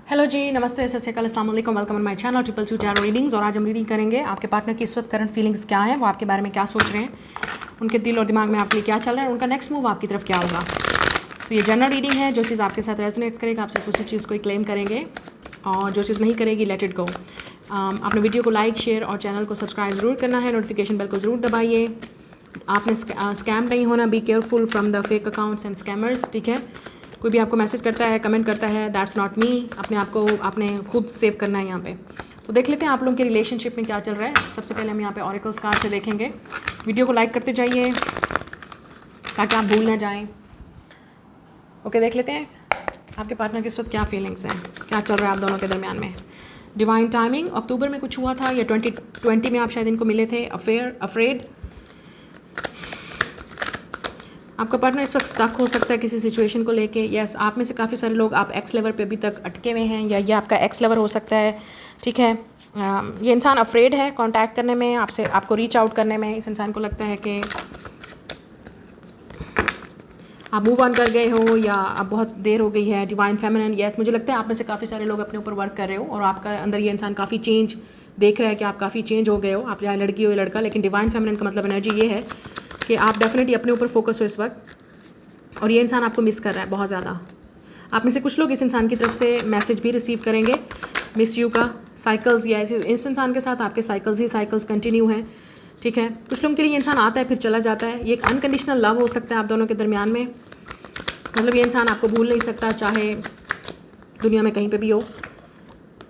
Hello जी, नमस्ते, सत श्री अकाल, अस्सलाम वालेकुम, welcome on my channel triple tarot readings. और आज हम रीडिंग करेंगे आपके पार्टनर की इस वक्त करंट फीलिंग्स क्या है, वो आपके बारे में क्या सोच रहे हैं, उनके दिल और दिमाग में आपके लिए क्या चल रहा है, उनका नेक्स्ट मूव आपकी तरफ क्या होगा। तो ये जनरल रीडिंग है, जो चीज़ आपके साथ रेजोनेट्स करेगा आप सिर्फ उसी चीज़ को ही क्लेम करेंगे और जो चीज़ नहीं करेगी लेट इट गो। आपने वीडियो को लाइक, शेयर और चैनल को सब्सक्राइब ज़रूर करना है, नोटिफिकेशन बेल को ज़रूर दबाइए। आपने स्कैम नहीं होना, be careful from the fake accounts and scammers, ठीक है। कोई भी आपको मैसेज करता है, कमेंट करता है, दैट्स नॉट मी। अपने आप को आपने खुद सेव करना है यहाँ पे। तो देख लेते हैं आप लोगों के रिलेशनशिप में क्या चल रहा है। सबसे पहले हम यहाँ पे ऑरेकल्स कार्ड से देखेंगे। वीडियो को लाइक करते जाइए ताकि आप भूल ना जाएं। ओके, देख लेते हैं आपके पार्टनर के इस वक्त क्या फीलिंग्स हैं, क्या चल रहा है आप दोनों के दरमियान में। डिवाइन टाइमिंग, अक्टूबर में कुछ हुआ था या 2020 में आप शायद इनको मिले थे। अफ्रेड, आपका पार्टनर इस वक्त स्टक हो सकता है किसी सिचुएशन को लेके। यस, आप में से काफ़ी सारे लोग आप एक्स लेवल पे अभी तक अटके हुए हैं या ये आपका एक्स लेवल हो सकता है, ठीक है। ये इंसान अफ्रेड है कांटेक्ट करने में आपसे, आपको रीच आउट करने में। इस इंसान को लगता है कि आप मूव ऑन कर गए हो या अब बहुत देर हो गई है। डिवाइन फेमिनिन, यस, मुझे लगता है आप में से काफ़ी सारे लोग अपने ऊपर वर्क कर रहे हो और आपका अंदर ये इंसान काफ़ी चेंज देख रहा है कि आप काफ़ी चेंज हो गए हो, आप या लड़की हो या लड़का। लेकिन डिवाइन फेमिनिन का मतलब एनर्जी ये है कि आप डेफिनेटली अपने ऊपर फोकस हो इस वक्त और ये इंसान आपको मिस कर रहा है बहुत ज़्यादा। आप में से कुछ लोग इस इंसान की तरफ से मैसेज भी रिसीव करेंगे मिस यू का। साइकिल्स, या इस इंसान के साथ आपके साइकिल्स ही साइकिल्स कंटिन्यू हैं, ठीक है। कुछ लोगों के लिए ये इंसान आता है फिर चला जाता है। ये एक अनकंडीशनल लव हो सकता है आप दोनों के दरमियान में। मतलब ये इंसान आपको भूल नहीं सकता चाहे दुनिया में कहीं पे भी हो।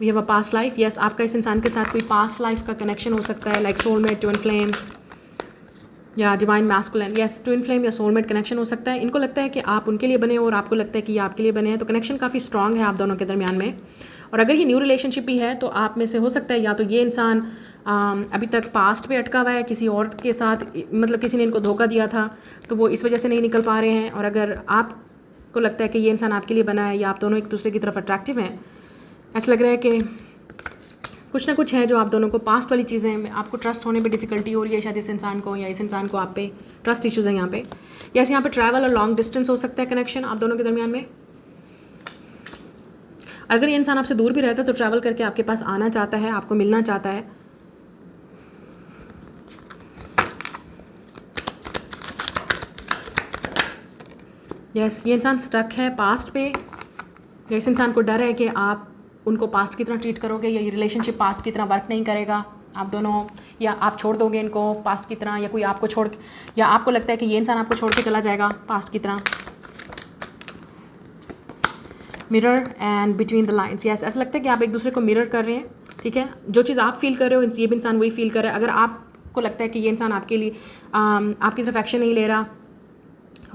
We have a past life, yes, आपका इस इंसान के साथ कोई पास्ट लाइफ का कनेक्शन हो सकता है, लाइक सोलमेट, ट्विन फ्लेम या divine masculine. Yes, twin flame या सोलमेट कनेक्शन हो सकता है। इनको लगता है कि आप उनके लिए बने हो और आपको लगता है कि ये आपके लिए बने हैं, तो कनेक्शन काफ़ी स्ट्रांग है आप दोनों के दरमियान में। और अगर ये न्यू रिलेशनशिप भी है तो आप में से हो सकता है या तो ये इंसान अभी तक पास्ट पे अटका हुआ है किसी और के साथ, मतलब किसी ने इनको धोखा दिया था तो वो इस वजह से नहीं निकल पा रहे हैं। और अगर आपको लगता है कि ये इंसान आपके लिए बना है या आप दोनों एक दूसरे की तरफ अट्रैक्टिव हैं, ऐसा लग रहा है कि कुछ ना कुछ है जो आप दोनों को पास्ट वाली चीज़ें में आपको ट्रस्ट होने पे डिफ़िकल्टी हो रही है शायद इस इंसान को, या इस इंसान को आप पे ट्रस्ट इश्यूज़ हैं यहाँ पे। यस, यहाँ पे ट्रैवल और लॉन्ग डिस्टेंस हो सकता है कनेक्शन आप दोनों के दरमियान में। अगर ये इंसान आपसे दूर भी रहता है तो ट्रैवल करके आपके पास आना चाहता है, आपको मिलना चाहता है। यस, ये इंसान स्टक है पास्ट पे, या इस इंसान को डर है कि आप उनको पास्ट की तरह ट्रीट करोगे या ये रिलेशनशिप पास्ट की तरह वर्क नहीं करेगा आप दोनों, या आप छोड़ दोगे इनको पास्ट की तरह, या कोई आपको छोड़, या आपको लगता है कि ये इंसान आपको छोड़ के चला जाएगा पास्ट की तरह। Mirror and between the lines, yes, ऐसा लगता है कि आप एक दूसरे को मिरर कर रहे हैं, ठीक है। जो चीज़ आप फील कर रहे हो ये भी इंसान वही फील कर रहा है। अगर आपको लगता है कि ये इंसान आपके लिए आपकी तरफ एक्शन नहीं ले रहा,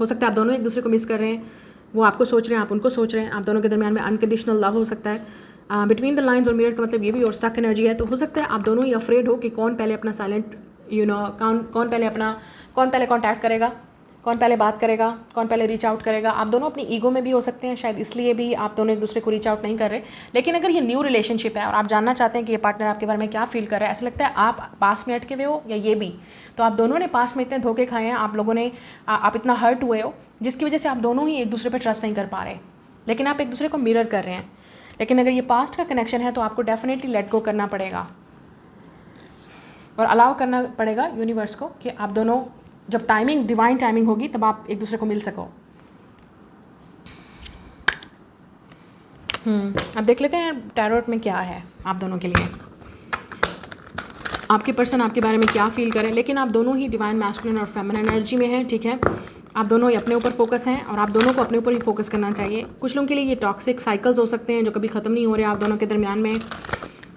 हो सकता है आप दोनों एक दूसरे को मिस कर रहे हैं, वो आपको सोच रहे हैं, आप उनको सोच रहे हैं, आप दोनों के दरमियान में अनकंडीशनल लव हो सकता है। बिटवीन द लाइन्स और मिरर का मतलब ये भी और स्टक एनर्जी है। तो हो सकता है आप दोनों ही अफ्रेड हो कि कौन पहले अपना साइलेंट कौन पहले कॉन्टैक्ट करेगा, कौन पहले बात करेगा, कौन पहले रीच आउट करेगा। आप दोनों अपनी ईगो में भी हो सकते हैं, शायद इसलिए भी आप दोनों एक दूसरे को रीच आउट नहीं कर रहे। लेकिन अगर ये न्यू रिलेशनशिप है और आप जानना चाहते हैं कि ये पार्टनर आपके बारे में क्या फील कर रहा है, ऐसा लगता है आप पास्ट में अटके हुए हो या ये भी, तो आप दोनों ने पास्ट में इतने धोखे खाए हैं, आप लोगों ने आप इतना हर्ट हुए हो जिसकी वजह से आप दोनों ही एक दूसरे पर ट्रस्ट नहीं कर पा रहे, लेकिन आप एक दूसरे को मिरर कर रहे हैं। लेकिन अगर ये पास्ट का कनेक्शन है तो आपको डेफिनेटली लेट गो करना पड़ेगा और अलाउ करना पड़ेगा यूनिवर्स को कि आप दोनों जब टाइमिंग, डिवाइन टाइमिंग होगी तब आप एक दूसरे को मिल सको। अब देख लेते हैं टैरोट में क्या है आप दोनों के लिए, आपके पर्सन आपके बारे में क्या फील करें। लेकिन आप दोनों ही डिवाइन मैस्कुलिन और फेमिनिन एनर्जी में हैं, ठीक है। आप दोनों ही अपने ऊपर फोकस हैं और आप दोनों को अपने ऊपर ही फोकस करना चाहिए। कुछ लोगों के लिए ये टॉक्सिक साइकिल्स हो सकते हैं जो कभी ख़त्म नहीं हो रहे आप दोनों के दरमियान में।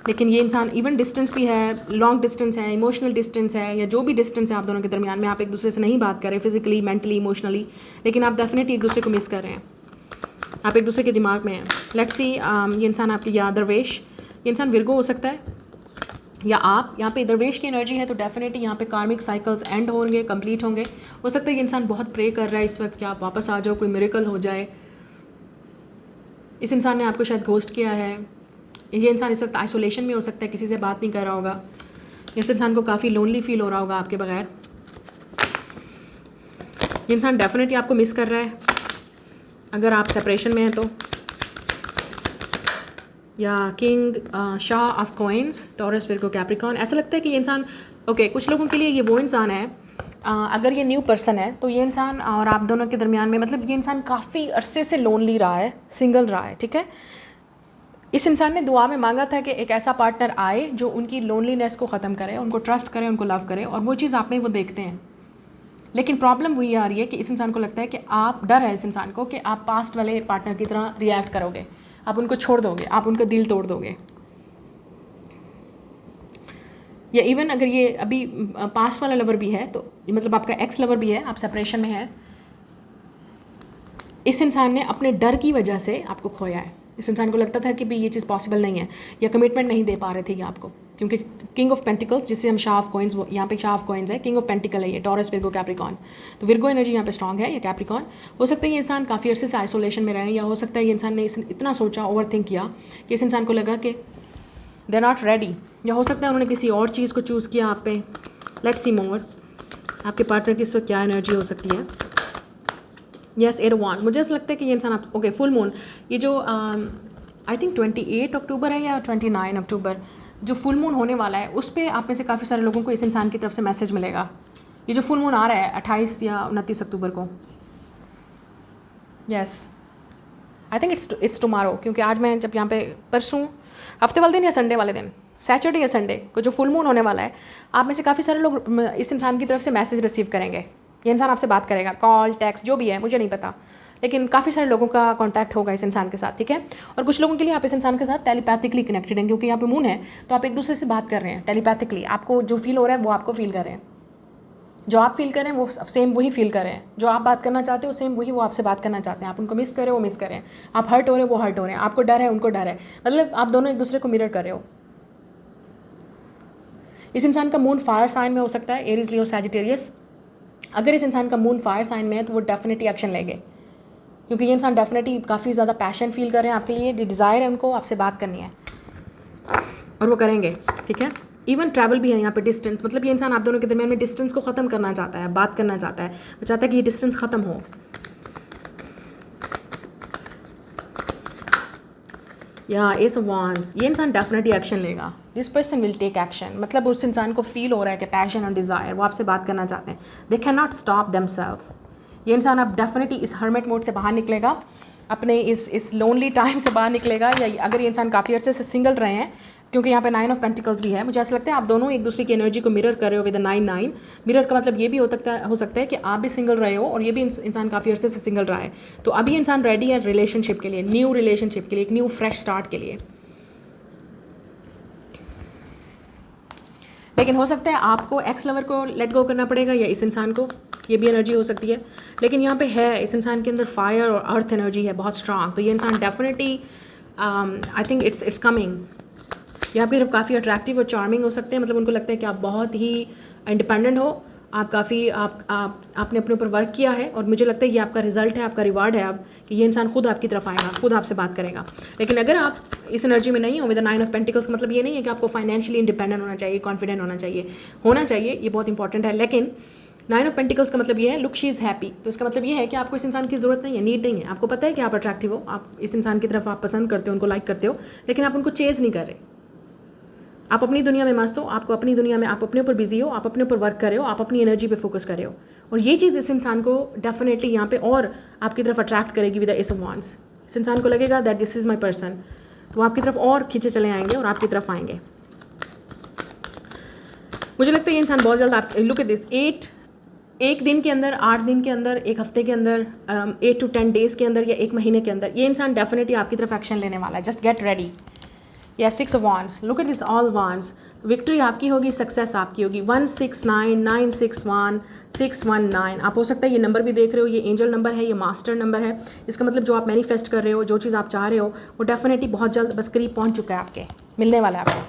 लेकिन ये इंसान इवन डिस्टेंस भी है, लॉन्ग डिस्टेंस है, इमोशनल डिस्टेंस है, या जो भी डिस्टेंस है आप दोनों के दरमियान में, आप एक दूसरे से नहीं बात कर रहे फिजिकली, मेंटली, इमोशनली, लेकिन आप डेफिनेटली एक दूसरे को मिस कर रहे हैं, आप एक दूसरे के दिमाग में हैं। लेट्स सी, ये इंसान आपकी या दरवेश, ये इंसान विर्गो हो सकता है या आप। यहाँ पे दरवेश की एनर्जी है तो डेफिनेटली यहाँ पे कार्मिक साइकिल्स एंड होंगे, कंप्लीट होंगे। हो सकता है ये इंसान बहुत प्रे कर रहा है इस वक्त कि आप वापस आ जाओ, कोई मिरेकल हो जाए। इस इंसान ने आपको शायद घोस्ट किया है। ये इंसान इस वक्त आइसोलेशन में हो सकता है, किसी से बात नहीं कर रहा होगा। इस इंसान को काफ़ी लोनली फील हो रहा होगा आपके बगैर। ये इंसान डेफिनेटली आपको मिस कर रहा है अगर आप सेपरेशन में हैं तो। या king Shah of coins, taurus, Virgo, Capricorn. ऐसा लगता है कि ये इंसान कुछ लोगों के लिए ये वो इंसान है, अगर ये न्यू पर्सन है तो ये इंसान और आप दोनों के दरमियान में मतलब ये इंसान काफ़ी अरसे से लोनली रहा है, सिंगल रहा है, ठीक है। इस इंसान ने दुआ में मांगा था कि एक ऐसा पार्टनर आए जो उनकी लोनलीनेस को ख़त्म करे, उनको ट्रस्ट करे, उनको लव करे, और वो चीज़ आप में वो देखते हैं। लेकिन प्रॉब्लम वही आ रही है कि इस इंसान को लगता है कि आप, डर है इस इंसान को कि आप पास्ट वाले पार्टनर की तरह रिएक्ट करोगे, आप उनको छोड़ दोगे, आप उनका दिल तोड़ दोगे। या इवन अगर ये अभी पास्ट वाला लवर भी है तो मतलब आपका एक्स लवर भी है, आप सेपरेशन में है, इस इंसान ने अपने डर की वजह से आपको खोया है। इस इंसान को लगता था कि भाई ये चीज़ पॉसिबल नहीं है, या कमिटमेंट नहीं दे पा रहे थे ये आपको, क्योंकि किंग ऑफ पेंटिकल्स जिसे हम शाह ऑफ कॉइन्स, यहाँ पे शाह ऑफ कॉइन्स है, किंग ऑफ पेंटिकल है ये, टॉरस, विर्गो, कैप्रिकॉर्न। तो विर्गो एनर्जी यहाँ पे स्ट्रॉन्ग है, या कैप्रिकॉर्न। हो सकता है ये इंसान काफ़ी अर्से से आइसोलेशन में रहे, या हो सकता है ये इंसान ने इतना सोचा, ओवर थिंक किया कि इस इंसान को लगा कि दे आर नॉट रेडी, या हो सकता है उन्होंने किसी और चीज़ को चूज़ किया आप पे। लेट्स सी मोर, आपके पार्टनर की इस वक्त क्या एनर्जी हो सकती है। Yes, 8 of wands. मुझे ऐसा लगता है कि ये इंसान आप, ओके, फुल मून, ये जो आई थिंक 28 अक्टूबर है या 29 अक्टूबर जो फुल मून होने वाला है, उस पर आप में से काफ़ी सारे लोगों को इस इंसान की तरफ से मैसेज मिलेगा। ये जो फुल मून आ रहा है 28 या 29 अक्टूबर को, yes, I think it's tomorrow, क्योंकि आज मैं जब यहाँ पे परसों, हफ्ते वाले दिन या संडे वाले दिन, सैटरडे या संडे को जो फुल मून होने वाला है, आप में से काफ़ी सारे लोग इस इंसान की तरफ से मैसेज रिसीव करेंगे। ये इंसान आपसे बात करेगा, कॉल, टेक्स्ट, जो भी है, मुझे नहीं पता, लेकिन काफ़ी सारे लोगों का कांटेक्ट होगा इस इंसान के साथ, ठीक है। और कुछ लोगों के लिए आप इस इंसान के साथ टेलीपैथिकली कनेक्टेड हैं, क्योंकि यहाँ पे मून है तो आप एक दूसरे से बात कर रहे हैं टेलीपैथिकली। आपको जो फील हो रहा है वो आपको फील कर रहे हैं, जो आप फील कर रहे हैं वो सेम वही फील कर रहे हैं, जो आप बात करना चाहते हो सेम वही वो आपसे बात करना चाहते हैं। आप उनको मिस कर रहे हो, वो मिस कर रहे हैं, आप हर्ट हो रहे हो, वो हर्ट हो रहे हैं, आपको डर है, उनको डर है, मतलब आप दोनों एक दूसरे को मिरर कर रहे हो। इस इंसान का मून फायर साइन में हो सकता है, एरीज, लियो, सैजिटेरियस। अगर इस इंसान का मून फायर साइन में है तो वो डेफिनेटली एक्शन लेंगे, क्योंकि ये इंसान डेफिनेटली काफ़ी ज़्यादा पैशन फील कर रहे हैं आपके लिए, डिज़ायर है उनको आपसे बात करनी है, और वो करेंगे, ठीक है। इवन ट्रैवल भी है यहाँ पे, डिस्टेंस, मतलब ये इंसान आप दोनों के दरमियान में डिस्टेंस को ख़त्म करना चाहता है, बात करना चाहता है, वो चाहता है कि ये डिस्टेंस ख़त्म हो। या एस ऑफ वांड्स, ये इंसान डेफिनेटली एक्शन लेगा, this person will take action, मतलब उस इंसान को फील हो रहा है कि पैशन और डिज़ायर, वो आपसे बात करना चाहते हैं, they can not stop themselves. ये इंसान अब डेफिनेटली इस हर्मिट मोड से बाहर निकलेगा, अपने इस लोनली टाइम से बाहर निकलेगा। या अगर ये इंसान काफ़ी अर्से से सिंगल रहे हैं, क्योंकि यहाँ पे 9 ऑफ पेंटिकल्स भी है, मुझे ऐसा लगता है आप दोनों एक दूसरे की एनर्जी को मिरर कर रहे हो विद 9-9। मिरर का मतलब ये भी हो सकता है कि आप भी सिंगल रहे हो और ये भी इंसान काफ़ी अर्से से सिंगल रहा है, तो अभी इंसान रेडी है रिलेशनशिप के लिए, न्यू रिलेशनशिप के लिए, एक न्यू फ्रेश स्टार्ट के लिए। लेकिन हो सकता है आपको एक्स लवर को लेट गो करना पड़ेगा, या इस इंसान को, ये भी एनर्जी हो सकती है। लेकिन यहाँ पे है इस इंसान के अंदर फायर और अर्थ एनर्जी है बहुत स्ट्रांग, तो ये इंसान definitely I think it's coming. ये आपकी तरफ काफ़ी अट्रैक्टिव और चार्मिंग हो सकते हैं, मतलब उनको लगता है कि आप बहुत ही इंडिपेंडेंट हो, आप काफ़ी आपने अपने ऊपर वर्क किया है, और मुझे लगता है ये आपका रिजल्ट है, आपका रिवार्ड है अब, कि ये इंसान खुद आपकी तरफ आएगा, खुद आपसे बात करेगा। लेकिन अगर आप इस एनर्जी में नहीं हो विद 9 ऑफ पेंटिकल्स का मतलब ये नहीं है कि आपको फाइनेंशियली इंडिपेंडेंट होना चाहिए, कॉन्फिडेंट होना चाहिए, ये बहुत इंपॉर्टेंट है। लेकिन 9 ऑफ पेंटिकल्स का मतलब ये है लुक शी इज़ हैप्पी, तो इसका मतलब ये है कि आपको इस इंसान की ज़रूरत नहीं है, नीड नहीं है, आपको पता है कि आप अट्रैक्टिव हो, आप इस इंसान की तरफ आप पसंद करते हो, उनको लाइक करते हो, लेकिन आप उनको चेज़ नहीं कर रहे, आप अपनी दुनिया में मस्त हो, आपको अपनी दुनिया में, आप अपने ऊपर बिजी हो, आप अपने ऊपर वर्क कर रहे हो, आप अपनी एनर्जी पे फोकस कर रहे हो, और ये चीज़ इस इंसान को डेफिनेटली यहाँ पे और आपकी तरफ अट्रैक्ट करेगी with the S of wands. इस इंसान को लगेगा that this is my person, तो वो आपकी तरफ और खींचे चले आएंगे और आपकी तरफ आएंगे। मुझे लगता है ये इंसान बहुत जल्द, आप लुक एट दिस, 1 दिन के अंदर, 8 दिन के अंदर, 1 हफ्ते के अंदर, 8 to 10 डेज़ के अंदर, या 1 महीने के अंदर, ये इंसान डेफिनेटली आपकी तरफ एक्शन लेने वाला है। Just get ready. या 6 of wands, look at this, all wands, victory आपकी होगी, सक्सेस आपकी होगी। 169-961-619, आप हो सकता है ये नंबर भी देख रहे हो, ये एंजल नंबर है, ये मास्टर नंबर है, इसका मतलब जो आप मैनिफेस्ट कर रहे हो, जो चीज़ आप चाह रहे हो, वो डेफिनेटली बहुत जल्द बस करीब पहुंच चुका है, आपके मिलने वाला है आपको।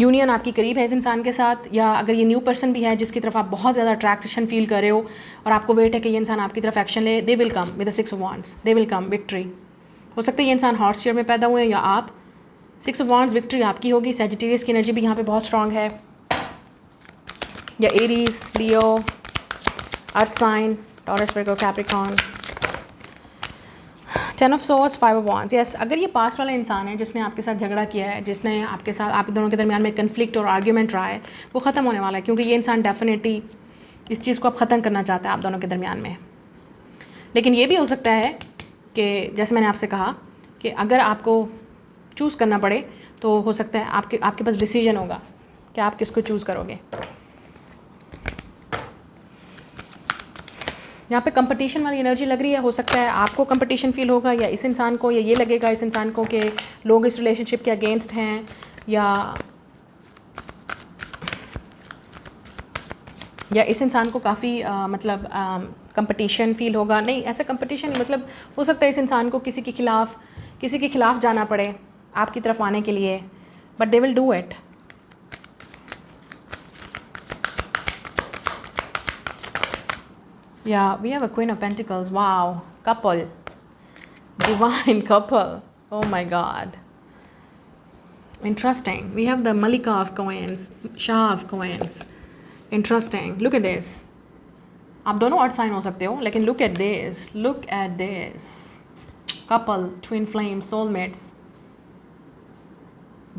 यूनियन आपकी करीब है इस इंसान के साथ, या अगर ये न्यू पर्सन भी है जिसकी तरफ आप बहुत ज़्यादा अट्रैक्शन फील कर रहे हो और आपको वेट है कि ये इंसान आपकी तरफ एक्शन ले, they will come with the 6 of wands, they will come, victory. हो सकता है ये इंसान हॉर्स चेयर में पैदा हुए हैं, या आप, 6 ऑफ वांड्स, विक्ट्री आपकी होगी। सैजिटेरियस की एनर्जी भी यहाँ पे बहुत स्ट्रांग है, या Aries, Leo, earth sign, Taurus, Virgo, Capricorn. 10 of swords, 5 of wands. Yes, अगर ये पास्ट वाला इंसान है जिसने आपके साथ झगड़ा किया है, जिसने आपके साथ, आप दोनों के दरमियान में कन्फ्लिक्ट और आर्ग्यूमेंट रहा है, वो ख़त्म होने वाला है, क्योंकि ये इंसान डेफिनेटली इस चीज़ को अब ख़त्म करना चाहता है आप दोनों के दरमियान में। लेकिन ये भी हो सकता है कि जैसे मैंने आपसे कहा कि अगर आपको चूज़ करना पड़े तो हो सकता है आपके पास डिसीजन होगा कि आप किसको चूज़ करोगे। यहाँ पे कंपटीशन वाली एनर्जी लग रही है। हो सकता है आपको कंपटीशन फील होगा, या इस इंसान को, या ये लगेगा इस इंसान को कि लोग इस रिलेशनशिप के अगेंस्ट हैं, या इस इंसान को काफ़ी मतलब कंपटीशन फील होगा। नहीं, ऐसा कंपटीशन नहीं, मतलब हो सकता है इस इंसान को किसी के खिलाफ जाना पड़े आपकी तरफ आने के लिए, but they will do it. Yeah, we have a Queen of Pentacles. Wow, couple, divine couple. Oh my God, interesting. We have the Malika of Coins, Shah of Coins. Interesting. Look at this. आप दोनों अर्थ sign हो सकते हो, लेकिन look at this. Look at this. Couple, twin flames, soulmates,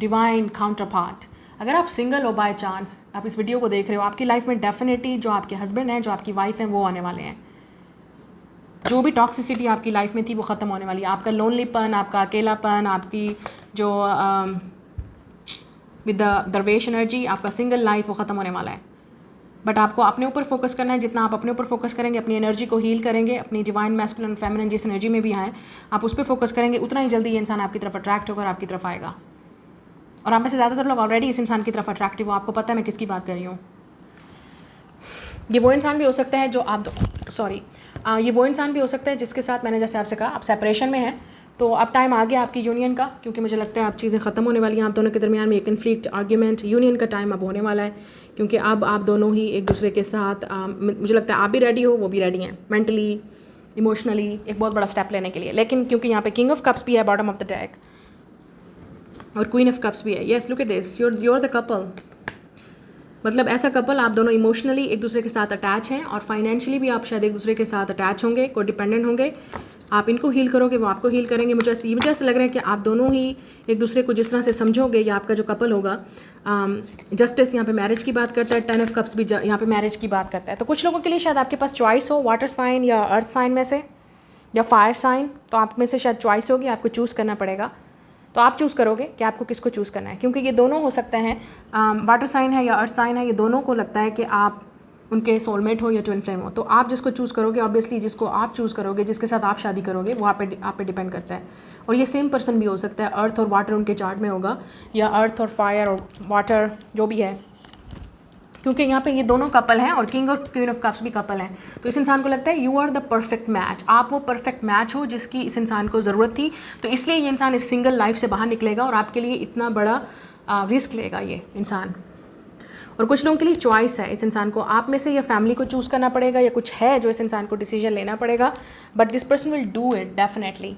divine counterpart. अगर आप single हो by chance, आप इस वीडियो को देख रहे हो, आपकी लाइफ में डेफिनेटली जो आपके हस्बैंड हैं, जो आपकी वाइफ हैं, वो आने वाले हैं। जो भी टॉक्सिसिटी आपकी लाइफ में थी वो ख़त्म होने वाली है। आपका लोनलीपन, आपका अकेलापन, आपकी जो विद द दरवेश एनर्जी, आपका सिंगल लाइफ, वो ख़त्म होने वाला है। बट आपको अपने ऊपर फोकस करना है। जितना आप अपने ऊपर फोकस करेंगे, अपनी एनर्जी को हील करेंगे, अपनी डिवाइन मैस्कुलिन फेमिनिन जिस एनर्जी में भी आए, आप उस पर फोकस करेंगे, उतना ही जल्दी ये इंसान आपकी तरफ अट्रैक्ट होकर आपकी तरफ आएगा। और आप में से ज़्यादातर लोग ऑलरेडी इस इंसान की तरफ अट्रैक्टिव हो, आपको पता है मैं किसकी बात कर रही हूँ। ये वो इंसान भी हो सकता है जो ये वो इंसान भी हो सकता है जिसके साथ मैंने जैसे आपसे कहा आप सेपरेशन में हैं, तो अब टाइम आ गया आपकी यूनियन का, क्योंकि मुझे लगता है अब चीज़ें ख़त्म होने वाली हैं आप दोनों के दरमियान में। एक कन्फ्लिक्ट, आर्ग्यूमेंट, यूनियन का टाइम अब होने वाला है, क्योंकि अब आप दोनों ही एक दूसरे के साथ मुझे लगता है आप भी रेडी हो, वो भी रेडी हैं, मेंटली, इमोशनली एक बहुत बड़ा स्टेप लेने के लिए। लेकिन क्योंकि यहाँ पे किंग ऑफ कप्स भी है बॉटम ऑफ द डेक और क्वीन ऑफ कप्स भी है। Yes, look at this, you're the couple. मतलब ऐसा कपल, आप दोनों इमोशनली एक दूसरे के साथ अटैच हैं और फाइनेंशियली भी आप शायद एक दूसरे के साथ अटैच होंगे, को डिपेंडेंट होंगे। आप इनको हील करोगे, वो आपको हील करेंगे। मुझे ऐसा लग रहा है कि आप दोनों ही एक दूसरे को जिस तरह से समझोगे, या आपका जो कपल होगा, जस्टिस यहाँ पे मैरिज की बात करता है, 10 ऑफ कप्स भी यहाँ पे मैरिज की बात करता है। तो कुछ लोगों के लिए शायद आपके पास चॉइस हो, वाटर साइन या अर्थ साइन में से, या फायर साइन, तो आप में से शायद चॉइस होगी, आपको चूज़ करना पड़ेगा। तो आप चूज़ करोगे कि आपको किसको चूज़ करना है, क्योंकि ये दोनों हो सकते हैं, वाटर साइन है या अर्थ साइन है, ये दोनों को लगता है कि आप उनके सोलमेट हो या ट्विन फ्लेम हो। तो आप जिसको चूज़ करोगे, ऑब्वियसली जिसको आप चूज़ करोगे, जिसके साथ आप शादी करोगे, वो आप पे डिपेंड करता है। और ये सेम पर्सन भी हो सकता है, अर्थ और वाटर उनके चार्ट में होगा, या अर्थ और फायर और वाटर जो भी है, क्योंकि यहाँ पे ये दोनों कपल हैं और किंग और क्वीन ऑफ कप्स भी कपल हैं। तो इस इंसान को लगता है you are the perfect match, आप वो परफेक्ट मैच हो जिसकी इस इंसान को ज़रूरत थी। तो इसलिए ये इंसान इस सिंगल लाइफ से बाहर निकलेगा और आपके लिए इतना बड़ा रिस्क लेगा ये इंसान। और कुछ लोगों के लिए चॉइस है, इस इंसान को आप में से या फैमिली को चूज़ करना पड़ेगा, या कुछ है जो इस इंसान को डिसीजन लेना पड़ेगा, but this person will do it definitely.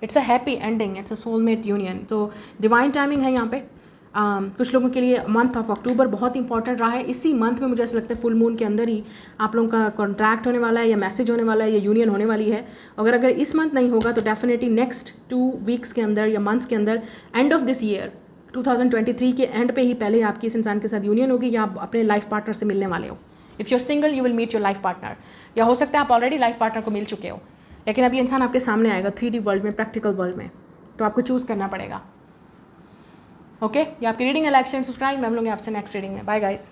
It's a happy ending, it's a soulmate union. तो डिवाइन टाइमिंग है यहाँ पे। कुछ लोगों के लिए मंथ ऑफ अक्टूबर बहुत इंपॉर्टेंट रहा है। इसी मंथ में मुझे ऐसा लगता है फुल मून के अंदर ही आप लोगों का कॉन्ट्रैक्ट होने वाला है, या मैसेज होने वाला है, या यूनियन होने वाली है। अगर इस मंथ नहीं होगा तो डेफिनेटली नेक्स्ट 2 वीक्स के अंदर या मंथ्स के अंदर, एंड ऑफ दिस ईयर 2023 के एंड पे ही पहले आपकी इस इंसान के साथ यूनियन होगी, या आप अपने लाइफ पार्टनर से मिलने वाले हो। If you are single you will meet your life partner, या हो सकता है आप ऑलरेडी लाइफ पार्टनर को मिल चुके हो, लेकिन अब ये इंसान आपके सामने आएगा 3D वर्ल्ड में, प्रैक्टिकल वर्ल्ड में, तो आपको चूज़ करना पड़ेगा। ओके, ये आपकी रीडिंग है। Like share subscribe. मैं मिलूंगी आपसे नेक्स्ट रीडिंग में। Bye guys.